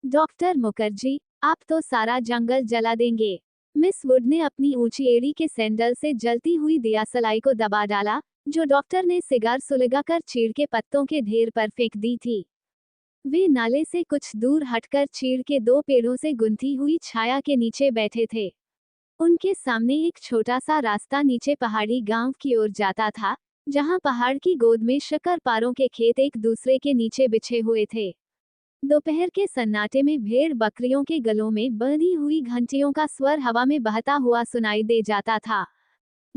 Doctor Mukherjee, आप तो सारा जंगल जला देंगे। मिस वुड ने अपनी ऊंची एड़ी के सैंडल से जलती हुई दियासलाई को दबा डाला, जो डॉक्टर ने सिगार सुलगाकर चीड़ के पत्तों के ढेर पर फेंक दी थी। वे नाले से कुछ दूर हटकर चीड़ के दो पेड़ों से गुंथी हुई छाया के नीचे बैठे थे। उनके सामने एक छोटा सा रास्ता नीचे पहाड़ी गांव की ओर जाता था, जहां पहाड़ की गोद में शक्करपारों के खेत एक दूसरे के नीचे बिछे हुए थे। दोपहर के सन्नाटे में भेड़ बकरियों के गलों में बंधी हुई घंटियों का स्वर हवा में बहता हुआ सुनाई दे जाता था।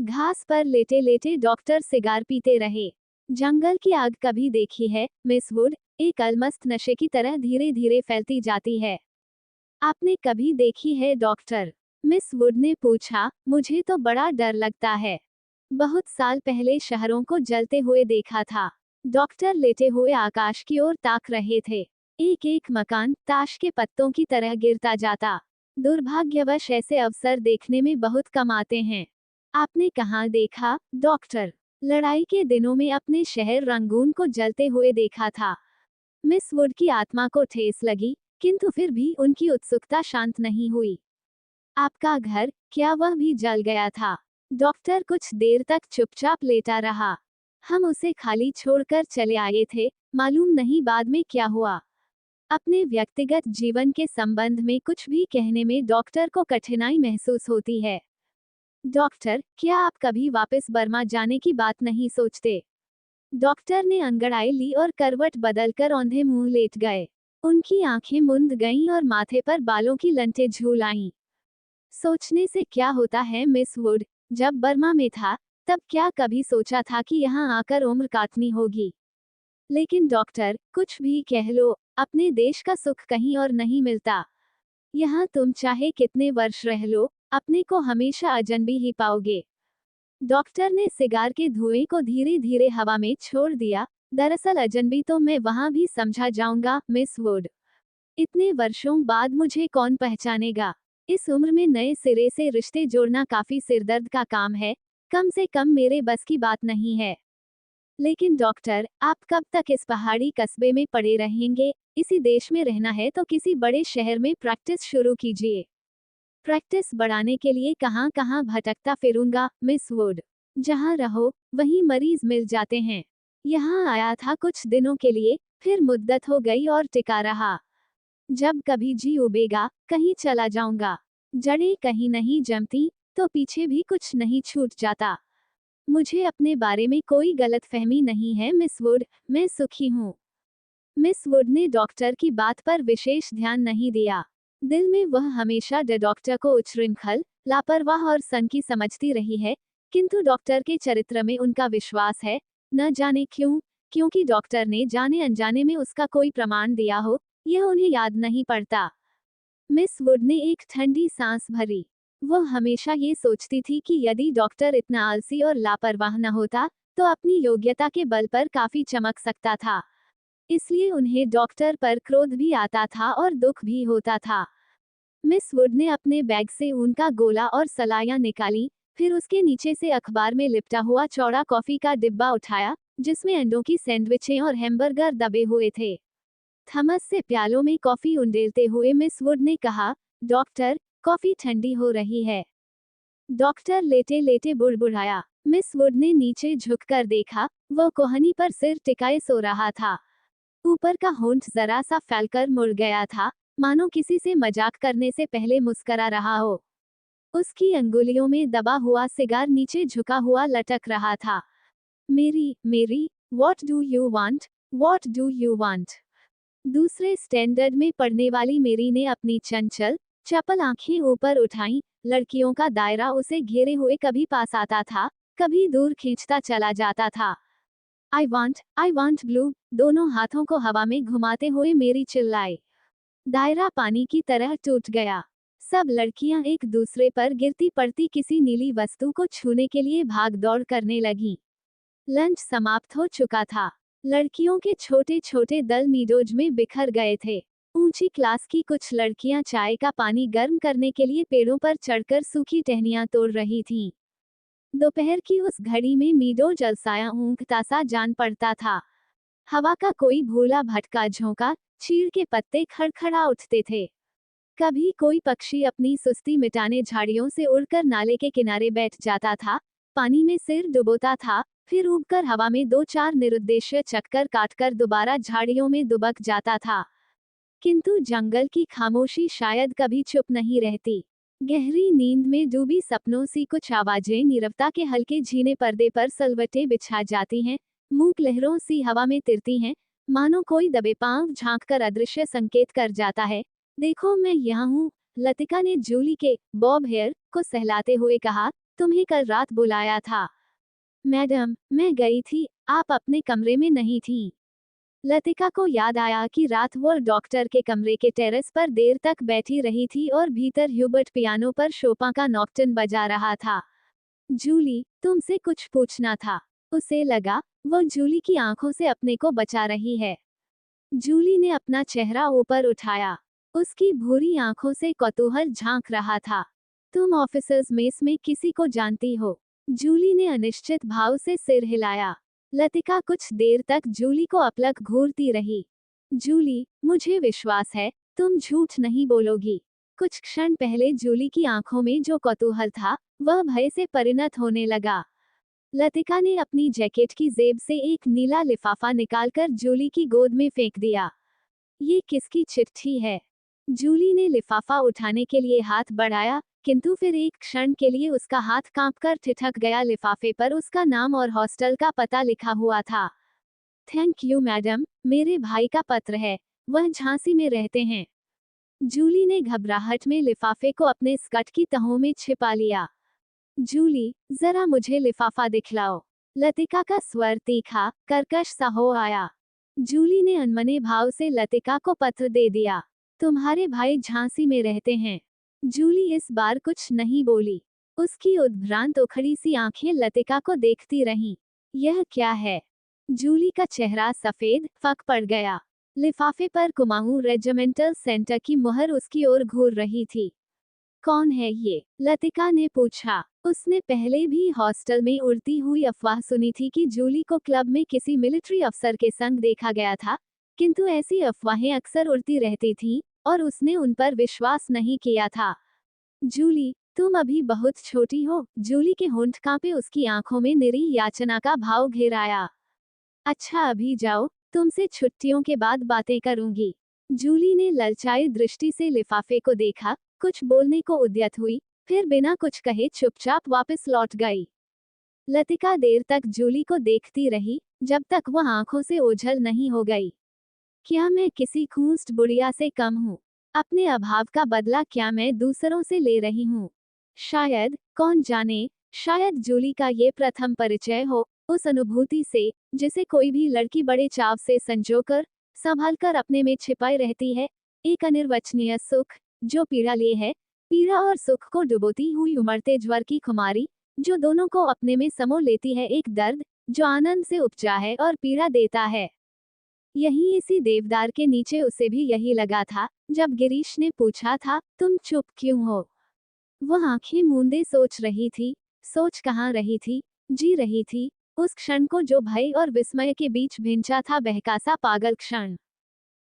घास पर लेटे लेटे डॉक्टर सिगार पीते रहे। जंगल की आग कभी देखी है, मिस वुड? एक अलमस्त नशे की तरह धीरे धीरे फैलती जाती है। आपने कभी देखी है डॉक्टर? मिस वुड ने पूछा। मुझे तो बड़ा डर लगता है। बहुत साल पहले शहरों को जलते हुए देखा था। डॉक्टर लेटे हुए आकाश की ओर ताक रहे थे। एक एक मकान ताश के पत्तों की तरह गिरता जाता। दुर्भाग्यवश ऐसे अवसर देखने में बहुत कम आते हैं। आपने कहाँ देखा, डॉक्टर? लड़ाई के दिनों में अपने शहर रंगून को जलते हुए देखा था। मिस वुड की आत्मा को ठेस लगी, किंतु फिर भी उनकी उत्सुकता शांत नहीं हुई। आपका घर, क्या वह भी जल गया था? डॉक्टर कुछ देर तक चुपचाप लेटा रहा। हम उसे खाली छोड़कर चले आए थे, मालूम नहीं बाद में क्या हुआ। अपने व्यक्तिगत जीवन के संबंध में कुछ भी कहने में डॉक्टर को कठिनाई महसूस होती है। डॉक्टर, क्या आप कभी वापस बर्मा जाने की बात नहीं सोचते? डॉक्टर ने अंगड़ाई ली और करवट बदलकर औंधे मुंह लेट गए। उनकी आंखें मुंद गईं और माथे पर बालों की लंटें झूल आईं। सोचने से क्या होता है मिस वुड? जब बर्मा में था, तब क्या कभी सोचा था कि यहाँ आकर उम्र काटनी होगी? लेकिन डॉक्टर, कुछ भी कह लो, अपने देश का सुख कहीं और नहीं मिलता। यहाँ तुम चाहे कितने वर्ष रह लो, अपने को हमेशा अजनबी ही पाओगे। डॉक्टर ने सिगार के धुएं को धीरे धीरे हवा में छोड़ दिया। दरअसल अजनबी तो मैं वहां भी समझा जाऊंगा, मिस वुड। इतने वर्षों बाद मुझे कौन पहचानेगा? इस उम्र में नए सिरे से रिश्ते जोड़ना काफी सिरदर्द का काम है। कम से कम मेरे बस की बात नहीं है। लेकिन डॉक्टर, आप कब तक इस पहाड़ी कस्बे में पड़े रहेंगे? इसी देश में रहना है तो किसी बड़े शहर में प्रैक्टिस शुरू कीजिए। प्रैक्टिस बढ़ाने के लिए कहाँ कहाँ भटकता फिरूंगा, मिस वुड। जहाँ रहो, वहीं मरीज मिल जाते हैं। यहाँ आया था कुछ दिनों के लिए, फिर मुद्दत हो गई और टिका रहा। जब कभी जी उबेगा, कहीं चला जाऊंगा। जड़ें कहीं नहीं जमती, तो पीछे भी कुछ नहीं छूट जाता। मुझे अपने बारे में कोई गलतफहमी नहीं है मिस वुड, मैं सुखी हूँ। मिस वुड ने डॉक्टर की बात पर विशेष ध्यान नहीं दिया। दिल में वह हमेशा डॉक्टर को उच्छृंखल, लापरवाह और सनकी समझती रही है, किंतु डॉक्टर के चरित्र में उनका विश्वास है। न जाने क्यों, क्योंकि डॉक्टर ने जाने अनजाने में उसका कोई प्रमाण दिया हो, यह उन्हें याद नहीं पड़ता। मिस वुड ने एक ठंडी सांस भरी। वह हमेशा ये सोचती थी कि यदि डॉक्टर इतना आलसी और लापरवाह न होता, तो अपनी योग्यता के बल पर काफी चमक सकता था। इसलिए उन्हें डॉक्टर पर क्रोध भी आता था और दुख भी होता था। मिस वुड ने अपने बैग से ऊन का गोला और सलाइयां निकाली, फिर उसके नीचे से अखबार में लिपटा हुआ चौड़ा कॉफी का डिब्बा उठाया, जिसमें अंडों की सैंडविचें और हैम्बर्गर दबे हुए थे। थमस से प्यालों में कॉफी उंडेलते हुए मिस वुड ने कहा, डॉक्टर, कॉफी ठंडी हो रही है। डॉक्टर लेटे लेटे बुड़बुड़ाया। मिस वुड ने नीचे झुककर देखा, वह कोहनी पर सिर टिकाए सो रहा था। ऊपर का होंठ जरा सा फैलकर मुड़ गया था, मानो किसी से मजाक करने से पहले मुस्करा रहा हो। उसकी अंगुलियों में दबा हुआ सिगार नीचे झुका हुआ लटक रहा था। मेरी मेरी, what do you want? What do you want? दूसरे स्टैंडर्ड में पढ़ने वाली मेरी ने अपनी चंचल, चपल आंखें ऊपर उठाईं। लड़कियों का दायरा उसे घेरे हुए कभी पास आता था, कभी दूर खींचता चला जाता था। आई वांट ब्लू, दोनों हाथों को हवा में घुमाते हुए मेरी चिल्लाई। दायरा पानी की तरह टूट गया। सब लड़कियां एक दूसरे पर गिरती पड़ती किसी नीली वस्तु को छूने के लिए भाग दौड़ करने लगीं। लंच समाप्त हो चुका था। लड़कियों के छोटे छोटे दल मीडोज में बिखर गए थे। ऊंची क्लास की कुछ लड़कियां चाय का पानी गर्म करने के लिए पेड़ों पर चढ़कर सूखी टहनियां तोड़ रही थीं। दोपहर की उस घड़ी में मीडो जलसाया ऊँघता सा जान पड़ता था। हवा का कोई भूला भटका झोंका, चीड़ के पत्ते खड़खड़ा उठते थे। कभी कोई पक्षी अपनी सुस्ती मिटाने झाड़ियों से उड़कर नाले के किनारे बैठ जाता था, पानी में सिर डुबोता था, फिर उबकर हवा में दो चार निरुद्देश्य चक्कर काटकर दोबारा झाड़ियों में दुबक जाता था। किंतु जंगल की खामोशी शायद कभी चुप नहीं रहती। गहरी नींद में डूबी सपनों सी कुछ आवाजें नीरवता के हल्के झीने पर्दे पर सलवटें बिछा जाती हैं, मूक लहरों सी हवा में तिरती हैं, मानो कोई दबे पांव झांककर अदृश्य संकेत कर जाता है, देखो मैं यहाँ हूँ। लतिका ने जूली के बॉब हेयर को सहलाते हुए कहा, तुम्हें कल रात बुलाया था। मैडम, मैं गई थी, आप अपने कमरे में नहीं थीं। लतिका को याद आया कि रात वो डॉक्टर के कमरे के टेरेस पर देर तक बैठी रही थी और भीतर ह्यूबर्ट पियानो पर शोपा का नॉक्टर्न बजा रहा था। जूली, तुमसे कुछ पूछना था। उसे लगा वो जूली की आंखों से अपने को बचा रही है। जूली ने अपना चेहरा ऊपर उठाया। उसकी भूरी आंखों से कौतूहल झांक रहा था। तुम ऑफिसर्स मेस में किसी को जानती हो? जूली ने अनिश्चित भाव से सिर हिलाया। लतिका कुछ देर तक जूली को अपलक घूरती रही। जूली, मुझे विश्वास है, तुम झूठ नहीं बोलोगी। कुछ क्षण पहले जूली की आंखों में जो कौतूहल था, वह भय से परिणत होने लगा। लतिका ने अपनी जैकेट की जेब से एक नीला लिफाफा निकालकर जूली की गोद में फेंक दिया। ये किसकी चिट्ठी है? जूली ने लिफाफा उठाने के लिए हाथ बढ़ाया, किंतु फिर एक क्षण के लिए उसका हाथ कांपकर ठिठक गया। लिफाफे पर उसका नाम और हॉस्टल का पता लिखा हुआ था। थैंक यू मैडम, मेरे भाई का पत्र है, वह झांसी में रहते हैं। जूली ने घबराहट में लिफाफे को अपने स्कर्ट की तहों में छिपा लिया। जूली, जरा मुझे लिफाफा दिखलाओ। लतिका का स्वर तीखा, कर्कश सा हो आया। जूली ने अनमने भाव से लतिका को पत्र दे दिया। तुम्हारे भाई झांसी में रहते हैं। जूली इस बार कुछ नहीं बोली। उसकी उद्भ्रांत उखड़ी सी आंखें लतिका को देखती रहीं। यह क्या है? जूली का चेहरा सफेद फक पड़ गया। लिफाफे पर कुमाऊं रेजिमेंटल सेंटर की मुहर उसकी ओर घूर रही थी। कौन है ये? लतिका ने पूछा। उसने पहले भी हॉस्टल में उड़ती हुई अफवाह सुनी थी कि जूली को क्लब में किसी मिलिट्री अफसर के संग देखा गया था, किंतु ऐसी अफवाहें अक्सर उड़ती रहती थीं, और उसने उन पर विश्वास नहीं किया था। जूली, तुम अभी बहुत छोटी हो। जूली के होंठ कांपे, उसकी आंखों में निरी याचना का भाव घेर आया। अच्छा अभी जाओ, तुमसे छुट्टियों के बाद बातें करूंगी। जूली ने ललचाई दृष्टि से लिफाफे को देखा, कुछ बोलने को उद्यत हुई, फिर बिना कुछ कहे चुपचाप वापस लौट गई। लतिका देर तक जूली को देखती रही, जब तक वह आंखों से ओझल नहीं हो गई। क्या मैं किसी खूंस्ट बुढ़िया से कम हूँ? अपने अभाव का बदला क्या मैं दूसरों से ले रही हूँ? शायद, कौन जाने, शायद जूली का ये प्रथम परिचय हो, उस अनुभूति से, जिसे कोई भी लड़की बड़े चाव से संजोकर, संभालकर अपने में छिपाई रहती है, एक अनिर्वचनीय सुख, जो पीड़ा ले है, पीड़ा और सुख को डुबोती हुई उमड़ते ज्वर की खुमारी, जो दोनों को अपने में समो लेती है, एक दर्द, जो आनंद से उपजा है और पीड़ा देता है। यही इसी देवदार के नीचे उसे भी यही लगा था, जब गिरीश ने पूछा था, तुम चुप क्यों हो? वह आंखें मूंदे सोच रही थी, सोच कहाँ रही थी, जी रही थी, उस क्षण को जो भय और विस्मय के बीच भिंचा था, बहकासा पागल क्षण।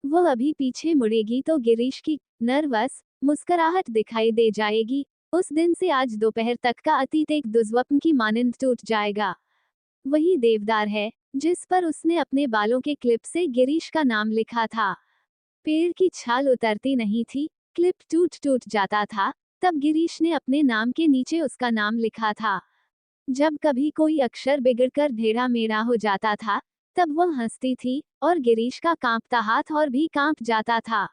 वह अभी पीछे मुड़ेगी तो गिरीश की नर्वस मुस्कुराहट दिखाई दे जाएगी। उस दिन से आज दोपहर तक का अतीत एक दुर्स्वप्न की मानिंद टूट जाएगा। वही देवदार है, जिस पर उसने अपने बालों के क्लिप से गिरीश का नाम लिखा था। पेड़ की छाल उतरती नहीं थी, क्लिप टूट टूट जाता था, तब गिरीश ने अपने नाम के नीचे उसका नाम लिखा था। जब कभी कोई अक्षर बिगड़कर ढेरा मेढ़ा हो जाता था, तब वह हंसती थी, और गिरीश का कांपता हाथ और भी कांप जाता था।